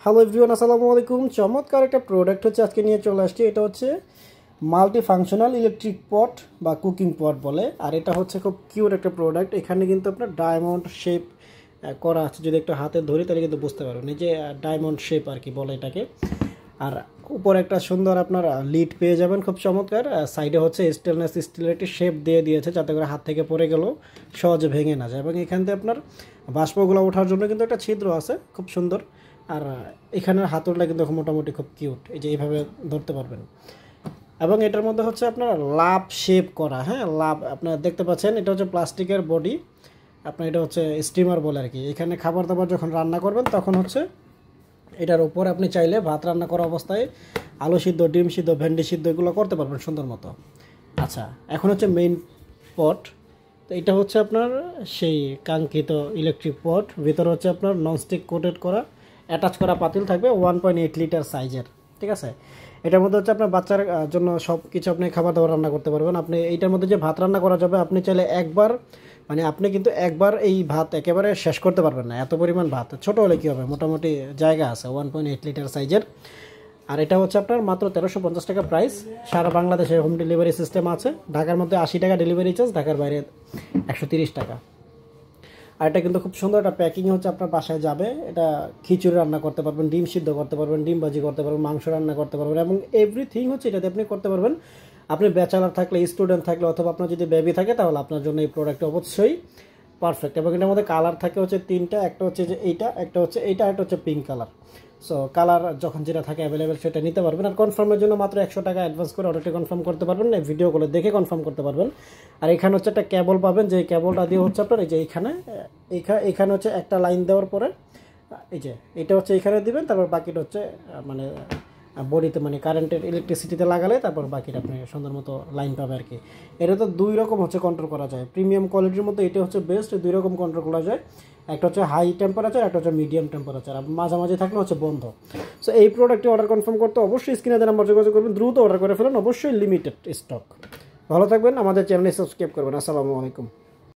Hello everyone, আসসালামু আলাইকুম। চমৎকার একটা প্রোডাক্ট হচ্ছে আজকে নিয়ে চলে আসছি। এটা হচ্ছে মাল্টি ফাংশনাল ইলেকট্রিক পট বা কুকিং পট বলে। আর এটা হচ্ছে খুব কিউট একটা প্রোডাক্ট। এখানে কিন্তু আপনার ডায়মন্ড শেপ করা আছে। যদি একটু হাতে ধরি তাহলে কিন্তু বুঝতে পারবেন, এই যে ডায়মন্ড শেপ আর কি বলে এটাকে। আর উপরে একটা সুন্দর আপনার লিড পেয়ে যাবেন, খুব চমৎকার। সাইডে হচ্ছে স্টেনলেস স্টিলের একটি শেপ দিয়ে দিয়েছে, যাতে করে হাত থেকে পড়ে গেলেও সহজে ভেঙে না যায়। এবং এখান থেকে আপনার বাষ্পগুলো ওঠার জন্য কিন্তু একটা ছিদ্র আছে, খুব সুন্দর। আর এখানের হাতলটা কিন্তু মোটামুটি খুব কিউট, এই যে এইভাবে ধরতে পারবেন। এবং এটার মধ্যে হচ্ছে আপনার লাভ শেপ করা, হ্যাঁ লাভ আপনারা দেখতে পাচ্ছেন। এটা হচ্ছে প্লাস্টিকের বডি, আপনার এটা হচ্ছে স্টিমার বলে আর কি। এখানে খাবার দাবার যখন রান্না করবেন তখন হচ্ছে এটার উপর আপনি চাইলে ভাত রান্না করা অবস্থায় আলু সিদ্ধ, ডিম সিদ্ধ, ভেন্ডি সিদ্ধ এগুলো করতে পারবেন সুন্দর মতো। আচ্ছা, এখন হচ্ছে মেইন পট। তো এটা হচ্ছে আপনার সেই কাঙ্ক্ষিত ইলেকট্রিক পট। ভিতরে হচ্ছে আপনার ননস্টিক কোটেড করা অ্যাটাচ করা পাতিল থাকবে 1.8 লিটার সাইজের, ঠিক আছে। এটার মধ্যে হচ্ছে আপনার বাচ্চার জন্য সব কিছু আপনি খাবার দাবার রান্না করতে পারবেন। আপনি এইটার মধ্যে যে ভাত রান্না করা যাবে, আপনি চাইলে একবার মানে আপনি কিন্তু একবার এই ভাত একেবারে শেষ করতে পারবেন না, এত পরিমাণ ভাত। ছোট হলে কী হবে, মোটামুটি জায়গা আছে, 1.8 লিটার সাইজের। আর এটা হচ্ছে আপনার মাত্র 1350 টাকা প্রাইস। সারা বাংলাদেশে হোম ডেলিভারি সিস্টেম আছে। ঢাকার মধ্যে 80 টাকা ডেলিভারি চার্জ, ঢাকার বাইরে 130 টাকা। আর এটা কিন্তু খুব সুন্দর একটা প্যাকিং হচ্ছে, আপনার বাসায় যাবে। এটা খিচুড়ি রান্না করতে পারবেন, ডিম সিদ্ধ করতে পারবেন, ডিম ভাজি করতে পারবেন, মাংস রান্না করতে পারবেন, এবং এভরিথিং হচ্ছে এটাতে আপনি করতে পারবেন। আপনি ব্যাচেলার থাকলে, স্টুডেন্ট থাকলে, অথবা আপনার যদি বেবি থাকে, তাহলে আপনার জন্য এই প্রোডাক্টটা অবশ্যই পারফেক্ট। এবং এটার মধ্যে কালার থাকে হচ্ছে 3টা, একটা হচ্ছে যে এইটা, একটা হচ্ছে এইটা, একটা হচ্ছে পিঙ্ক কালার। সো কালার যখন যেটা থাকে অ্যাভেলেবেল সেটা নিতে পারবেন। আর কনফার্মের জন্য মাত্র 100 টাকা অ্যাডভান্স করে অর্ডারটি কনফার্ম করতে পারবেন, ভিডিও কলে দেখে কনফার্ম করতে পারবেন। আর এখানে হচ্ছে একটা কেবল পাবেন, যে কেবলটা দিয়ে হচ্ছে আপনার এই যে এইখানে হচ্ছে একটা লাইন দেওয়ার পরে এই যে এটা হচ্ছে এইখানে দিবেন, তারপর বাকিটা হচ্ছে মানে বডিতে মানে কারেন্টের ইলেকট্রিসিটিতে লাগালে তারপর বাকিটা আপনি সুন্দর মতো লাইন পাবে আর কি। এটা তো 2 রকম হচ্ছে কন্ট্রোল করা যায়। প্রিমিয়াম কোয়ালিটির মধ্যে এটা হচ্ছে বেস্ট, 2 রকম কন্ট্রোল করা যায়। একটা হচ্ছে হাই টেম্পারেচার, একটা হচ্ছে মিডিয়াম টেম্পারেচার, আর মাঝামাঝি থাকলে হচ্ছে বন্ধ। সো এই প্রোডাক্টটি অর্ডার কনফার্ম করতে অবশ্যই স্ক্রিনে নাম্বার যোগাযোগ করবেন, দ্রুত অর্ডার করে ফেলুন, অবশ্যই লিমিটেড স্টক। ভালো থাকবেন, আমাদের চ্যানেলে সাবস্ক্রাইব করবেন। আসসালামু আলাইকুম।